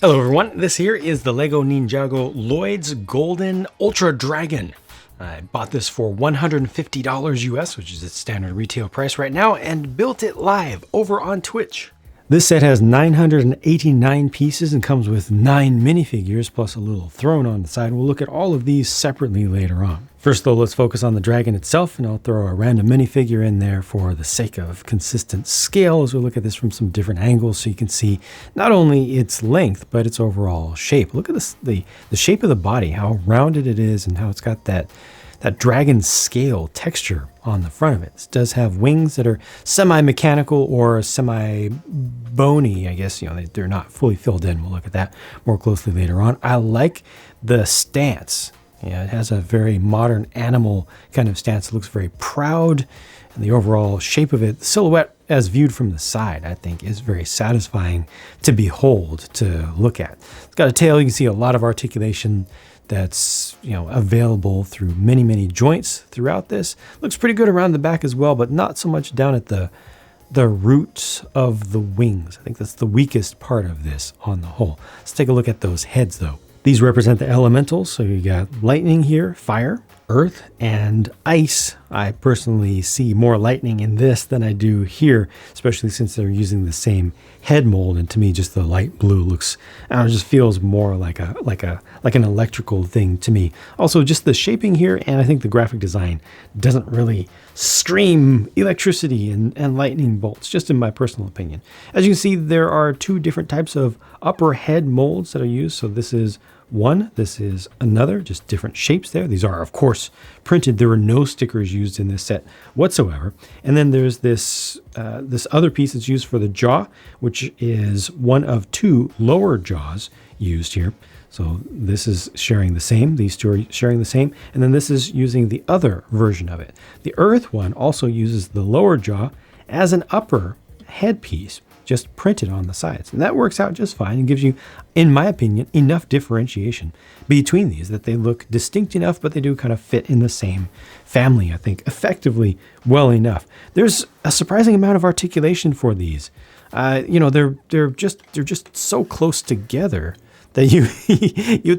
Hello everyone, this here is the LEGO Ninjago Lloyd's Golden Ultra Dragon. I bought this for $150 US, which is its standard retail price right now, and built it live over on Twitch. This set has 989 pieces and comes with 9 minifigures plus a little throne on the side. We'll look at all of these separately later on. First though, let's focus on the dragon itself, and I'll throw a random minifigure in there for the sake of consistent scale as we look at this from some different angles so you can see not only its length, but its overall shape. Look at this, the shape of the body, how rounded it is and how it's got that dragon scale texture on the front of it. This does have wings that are semi-mechanical or semi-bony, I guess. You know, they're not fully filled in. We'll look at that more closely later on. I like the stance. Yeah, it has a very modern animal kind of stance. It looks very proud, and the overall shape of it, the silhouette as viewed from the side, I think is very satisfying to behold, to look at. It's got a tail. You can see a lot of articulation that's, you know, available through many joints throughout this. Looks pretty good around the back as well, but not so much down at the roots of the wings. I think that's the weakest part of this on the whole. Let's take a look at those heads though. These represent the elementals. So you got lightning here, fire, earth, and ice. I personally see more lightning in this than I do here, especially since they're using the same head mold. And to me, just the light blue looks, I don't know, just feels more like an electrical thing to me. Also, just the shaping here, and I think the graphic design doesn't really scream electricity and lightning bolts, just in my personal opinion. As you can see, there are two different types of upper head molds that are used. So this is one, this is another, just different shapes there. These are, of course, printed. There were no stickers used in this set whatsoever. And then there's this this other piece that's used for the jaw, which is one of two lower jaws used here. So this is sharing the same, these two are sharing the same, and then this is using the other version of it. The Earth one also uses the lower jaw as an upper headpiece, just printed on the sides. And that works out just fine and gives you, in my opinion, enough differentiation between these that they look distinct enough, but they do kind of fit in the same family, I think, effectively well enough. There's a surprising amount of articulation for these. You know, they're just so close together that you'd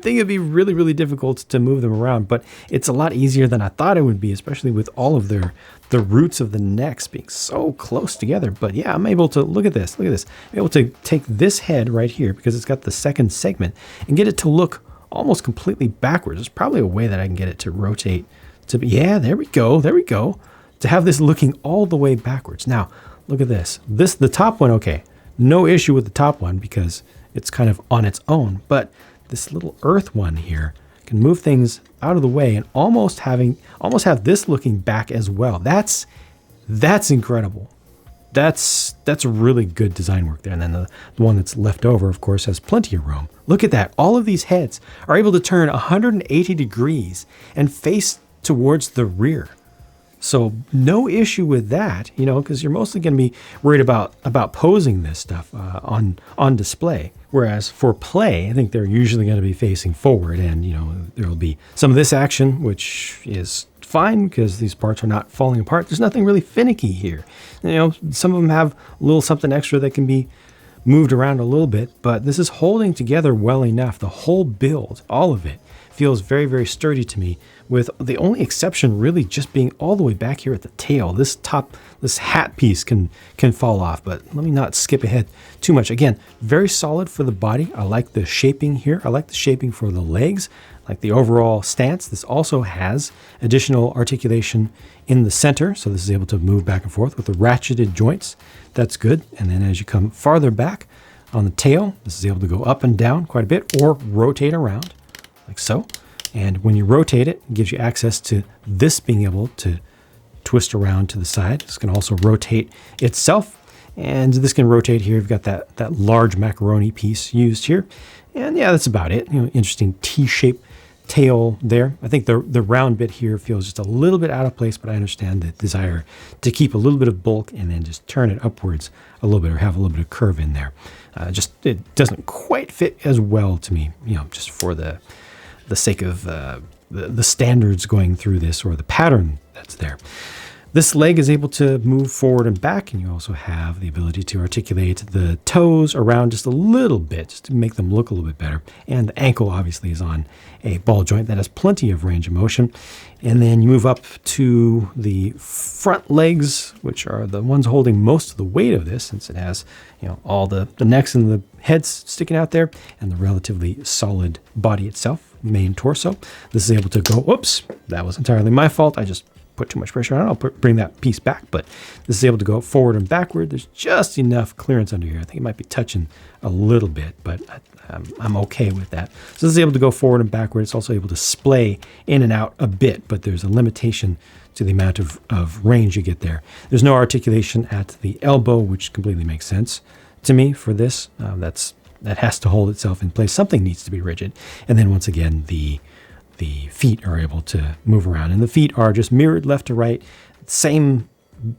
think it'd be really difficult to move them around, but it's a lot easier than I thought it would be, especially with all of the roots of the necks being so close together. But yeah, I'm able to look at this. I'm able to take this head right here because it's got the second segment and get it to look almost completely backwards. There's probably a way that I can get it to rotate to be, yeah, there we go, to have this looking all the way backwards. Now, look at this. The top one, okay, no issue with the top one because it's kind of on its own, but this little earth one here can move things out of the way and almost have this looking back as well. That's incredible. That's really good design work there. And then the one that's left over, of course, has plenty of room. Look at that. All of these heads are able to turn 180 degrees and face towards the rear. So no issue with that, you know, because you're mostly going to be worried about posing this stuff on display. Whereas for play, I think they're usually going to be facing forward, and you know there'll be some of this action, which is fine because these parts are not falling apart. There's nothing really finicky here. You know, some of them have a little something extra that can be moved around a little bit, but this is holding together well enough. The whole build, all of it, feels very sturdy to me, with the only exception really just being all the way back here at the tail. This hat piece can fall off, but let me not skip ahead too much. Again, very solid for the body. I like the shaping here. I like the shaping for the legs, like the overall stance. This also has additional articulation in the center, so this is able to move back and forth with the ratcheted joints. That's good. And then as you come farther back on the tail, this is able to go up and down quite a bit or rotate around like so. And when you rotate it, it gives you access to this being able to twist around to the side. This can also rotate itself, and this can rotate here. You've got that large macaroni piece used here. And yeah, that's about it. You know, interesting T-shaped tail there. I think the round bit here feels just a little bit out of place, but I understand the desire to keep a little bit of bulk and then just turn it upwards a little bit or have a little bit of curve in there. Just it doesn't quite fit as well to me, you know, just for the sake of the standards going through this or the pattern that's there. This leg is able to move forward and back, and you also have the ability to articulate the toes around just a little bit, just to make them look a little bit better. And the ankle obviously is on a ball joint that has plenty of range of motion. And then you move up to the front legs, which are the ones holding most of the weight of this, since it has, all the necks and the heads sticking out there, and the relatively solid body itself, main torso. This is able to go, whoops, that was entirely my fault. I just put too much pressure on it. I'll bring that piece back, but this is able to go forward and backward. There's just enough clearance under here. I think it might be touching a little bit, but I'm okay with that. So this is able to go forward and backward. It's also able to splay in and out a bit, but there's a limitation to the amount of range you get there. There's no articulation at the elbow, which completely makes sense to me for this. That has to hold itself in place. Something needs to be rigid. And then once again, the feet are able to move around, and the feet are just mirrored left to right. Same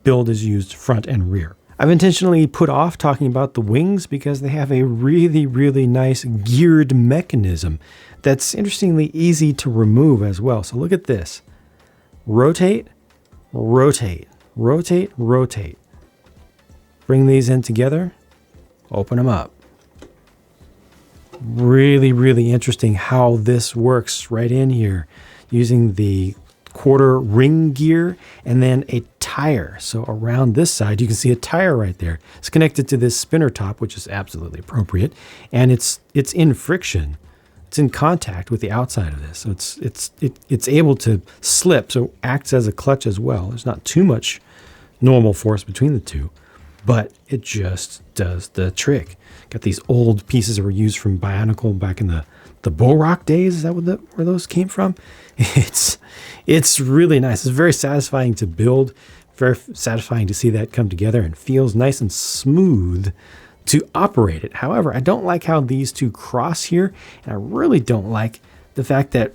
build is used front and rear. I've intentionally put off talking about the wings because they have a really, really nice geared mechanism that's interestingly easy to remove as well. So look at this. Rotate, rotate, rotate, rotate. Bring these in together, open them up. Really, really interesting how this works right in here using the quarter ring gear and then a tire. So around this side, you can see a tire right there. It's connected to this spinner top, which is absolutely appropriate. And it's in friction. It's in contact with the outside of this. So it's able to slip. So it acts as a clutch as well. There's not too much normal force between the two, but it just does the trick. Got these old pieces that were used from Bionicle back in the Bull Rock days. Is that where those came from? It's really nice. It's very satisfying to build, very satisfying to see that come together, and feels nice and smooth to operate it. However, I don't like how these two cross here, and I really don't like the fact that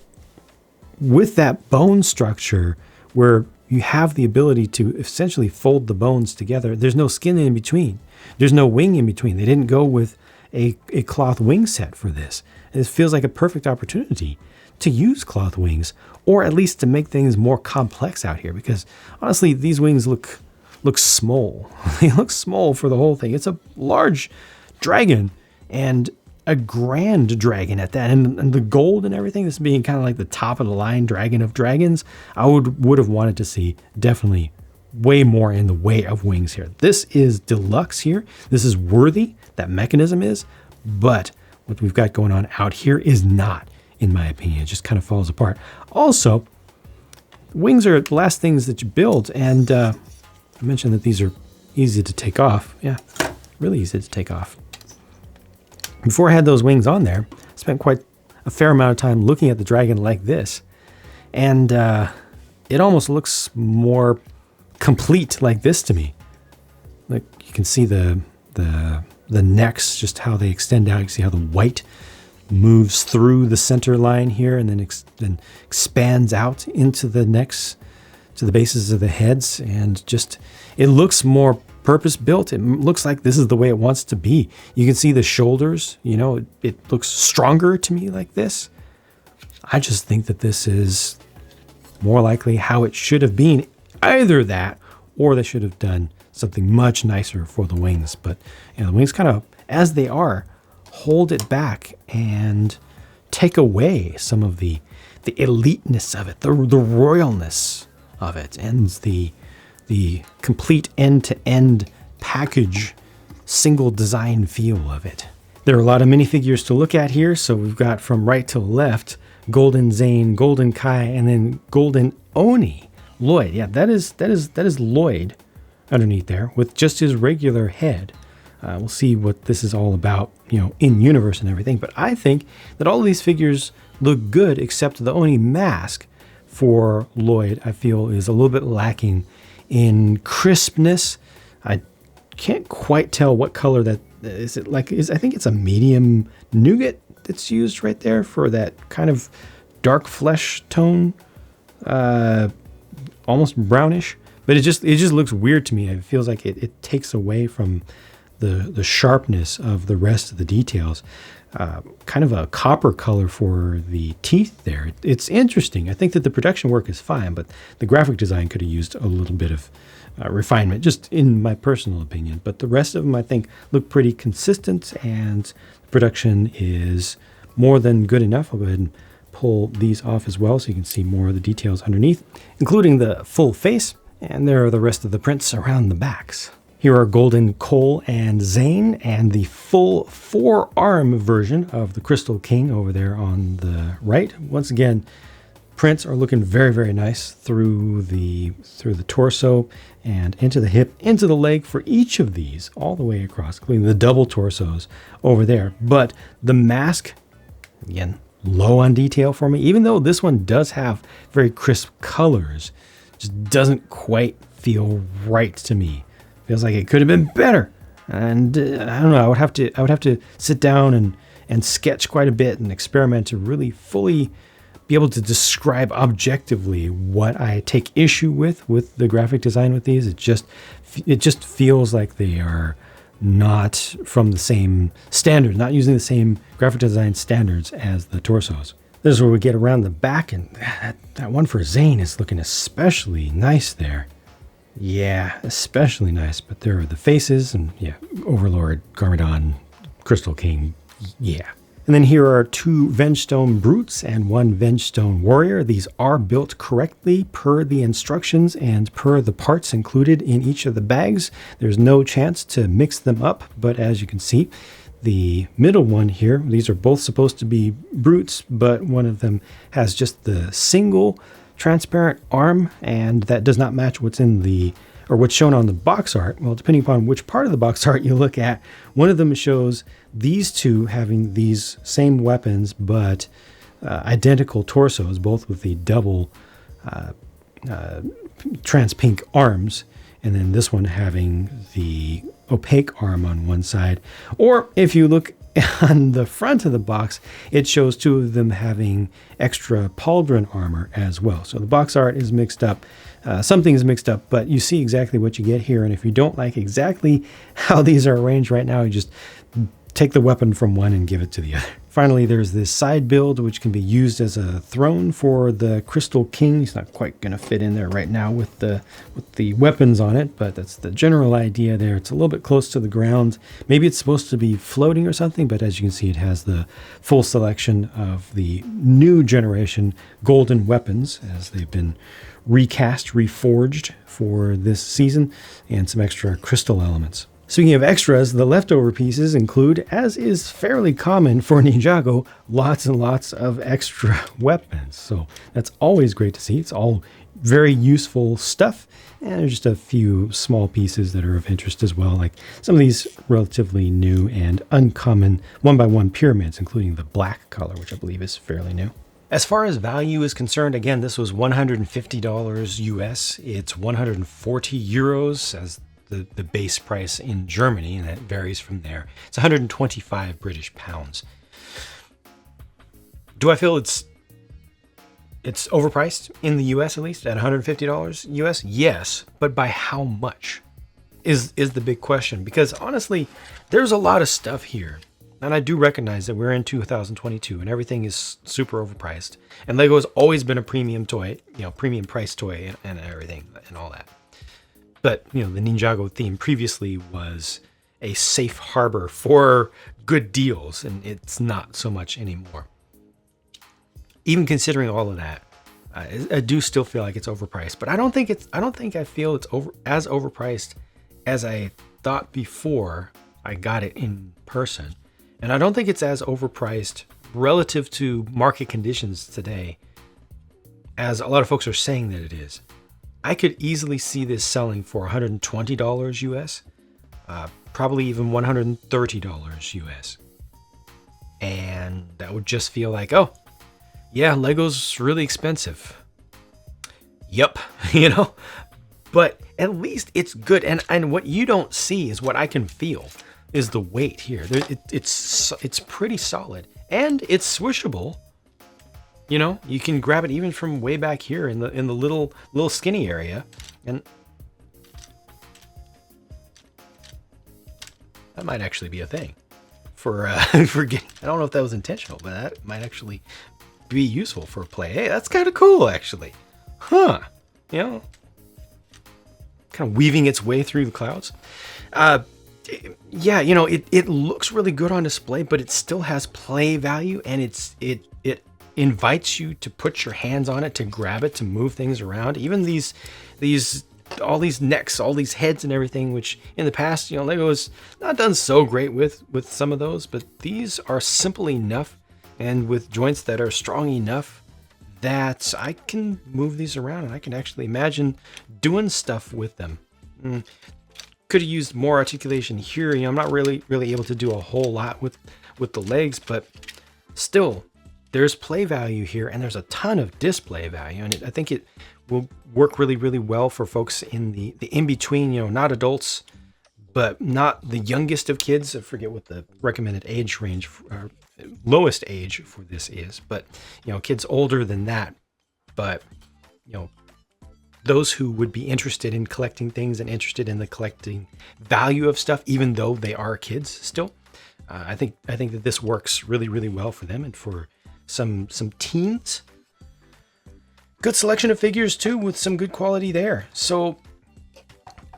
with that bone structure where you have the ability to essentially fold the bones together, there's no skin in between. There's no wing in between. They didn't go with a cloth wing set for this. It feels like a perfect opportunity to use cloth wings, or at least to make things more complex out here, because honestly, these wings look small. They look small for the whole thing. It's a large dragon, and a grand dragon at that, and the gold and everything, this being kind of like the top of the line dragon of dragons, I would have wanted to see definitely way more in the way of wings here. This is deluxe here. This is worthy. That mechanism is, but what we've got going on out here is not, in my opinion. It just kind of falls apart. Also, wings are the last things that you build, and I mentioned that these are easy to take off. Yeah, really easy to take off. Before I had those wings on there, I spent quite a fair amount of time looking at the dragon like this, and it almost looks more complete like this to me. Like, you can see the necks, just how they extend out. You can see how the white moves through the center line here and then expands out into the necks, to the bases of the heads, and just, it looks more purpose built. It looks like this is the way it wants to be. You can see the shoulders, it looks stronger to me like this. I just think that this is more likely how it should have been. Either that, or they should have done something much nicer for the wings. But the wings kind of, as they are, hold it back and take away some of the eliteness of it, the royalness of it, and the complete end-to-end package, single design feel of it. There are a lot of minifigures to look at here. So we've got from right to left, Golden Zane, Golden Kai, and then Golden Oni. Lloyd, yeah, that is Lloyd underneath there with just his regular head. We'll see what this is all about, in universe and everything. But I think that all of these figures look good, except the Oni mask for Lloyd, I feel, is a little bit lacking in crispness. I can't quite tell what color that is. I think it's a medium nougat that's used right there for that kind of dark flesh tone. Almost brownish, but it just looks weird to me. It feels like it takes away from the sharpness of the rest of the details. kind of a copper color for the teeth there. It's interesting. I think that the production work is fine, but the graphic design could have used a little bit of refinement, just in my personal opinion. But the rest of them, I think, look pretty consistent, and the production is more than good enough. I'll go ahead and pull these off as well so you can see more of the details underneath, including the full face, and there are the rest of the prints around the backs. Here are Golden, Cole, and Zane, and the full 4-arm version of the Crystal King over there on the right. Once again, prints are looking very, very nice through the torso and into the hip, into the leg for each of these, all the way across, including the double torsos over there. But the mask, again, low on detail for me, even though this one does have very crisp colors, just doesn't quite feel right to me. Feels like it could have been better. And I don't know, I would have to sit down and sketch quite a bit and experiment to really fully be able to describe objectively what I take issue with the graphic design with these. It just feels like they are not from the same standards, not using the same graphic design standards as the torsos. This is where we get around the back, and that one for Zane is looking especially nice there. Yeah, especially nice. But there are the faces, and yeah, Overlord, Garmadon, Crystal King, yeah. And then here are 2 Vengestone Brutes and 1 Vengestone Warrior. These are built correctly per the instructions and per the parts included in each of the bags. There's no chance to mix them up, but as you can see, the middle one here, these are both supposed to be Brutes, but one of them has just the single transparent arm, and that does not match what's in the, or what's shown on the box art. Well, depending upon which part of the box art you look at, one of them shows these two having these same weapons, but identical torsos, both with the double trans pink arms, and then this one having the opaque arm on one side. Or if you look on the front of the box, it shows 2 of them having extra pauldron armor as well. So the box art is mixed up. Something is mixed up, but you see exactly what you get here. And if you don't like exactly how these are arranged right now, you just take the weapon from one and give it to the other. Finally, there's this side build, which can be used as a throne for the Crystal King. He's not quite going to fit in there right now with the weapons on it, but that's the general idea there. It's a little bit close to the ground. Maybe it's supposed to be floating or something, but as you can see, it has the full selection of the new generation golden weapons as they've been recast, reforged for this season, and some extra crystal elements. Speaking of extras, the leftover pieces include, as is fairly common for Ninjago, lots and lots of extra weapons. So that's always great to see. It's all very useful stuff. And there's just a few small pieces that are of interest as well, like some of these relatively new and uncommon 1x1 pyramids, including the black color, which I believe is fairly new. As far as value is concerned, again, this was $150 US. It's 140 euros as the base price in Germany, and that varies from there. It's 125 British pounds. Do I feel it's overpriced in the US, at least at $150 US? Yes, but by how much is the big question, because honestly, there's a lot of stuff here. And I do recognize that we're in 2022 and everything is super overpriced. And Lego has always been a premium toy, premium price toy and everything and all that. But, the Ninjago theme previously was a safe harbor for good deals, and it's not so much anymore. Even considering all of that, I do still feel like it's overpriced. But I don't think I feel it's as overpriced as I thought before I got it in person. And I don't think it's as overpriced relative to market conditions today as a lot of folks are saying that it is. I could easily see this selling for $120 US, probably even $130 US. And that would just feel like, oh, yeah, Lego's really expensive. Yep, but at least it's good. And what you don't see is what I can feel is the weight here. It's pretty solid and it's swishable. You can grab it even from way back here in the little skinny area, and that might actually be a thing. for for getting. I don't know if that was intentional, but that might actually be useful for play. Hey, that's kind of cool, actually. Huh? You know, kind of weaving its way through the clouds. Yeah, you know, it looks really good on display, but it still has play value, and it invites you to put your hands on it, to grab it, to move things around. Even all these necks, all these heads and everything, which in the past, you know, Lego has not done so great with some of those, but these are simple enough and with joints that are strong enough that I can move these around, and I can actually imagine doing stuff with them. Could have used more articulation here. You know, I'm not really able to do a whole lot with the legs, but still, there's play value here, and there's a ton of display value, and I think it will work really well for folks in the in-between, you know, not adults, but not the youngest of kids. I forget what the recommended age range, lowest age for this is, but, you know, kids older than that. But, you know, those who would be interested in collecting things and interested in the collecting value of stuff, even though they are kids still, I think that this works really well for them, and for some teens. Good selection of figures too, with some good quality there. So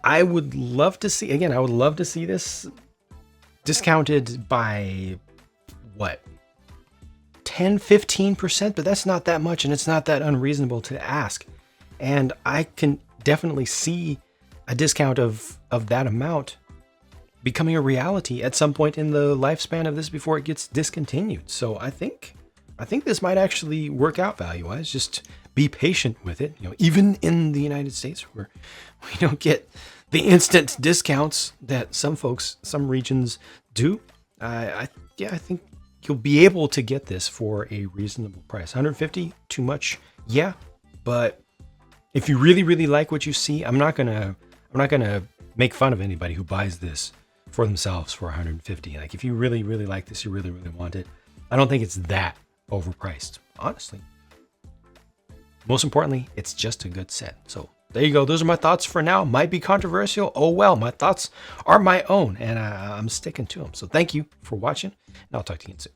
I would love to see, again, I would love to see this discounted by what, 10-15%, but that's not that much, and it's not that unreasonable to ask. And I can definitely see a discount of that amount becoming a reality at some point in the lifespan of this before it gets discontinued. So I think this might actually work out value-wise. Just be patient with it. You know, even in the United States, where we don't get the instant discounts that some regions do, I think you'll be able to get this for a reasonable price. $150, too much, yeah, but if you really like what you see, I'm not gonna make fun of anybody who buys this for themselves for $150. Like, if you really like this, you really want it, I don't think it's that overpriced, honestly. Most importantly, it's just a good set. So there you go. Those are my thoughts for now. Might be controversial. Oh well, my thoughts are my own, and I'm sticking to them. So thank you for watching, and I'll talk to you again soon.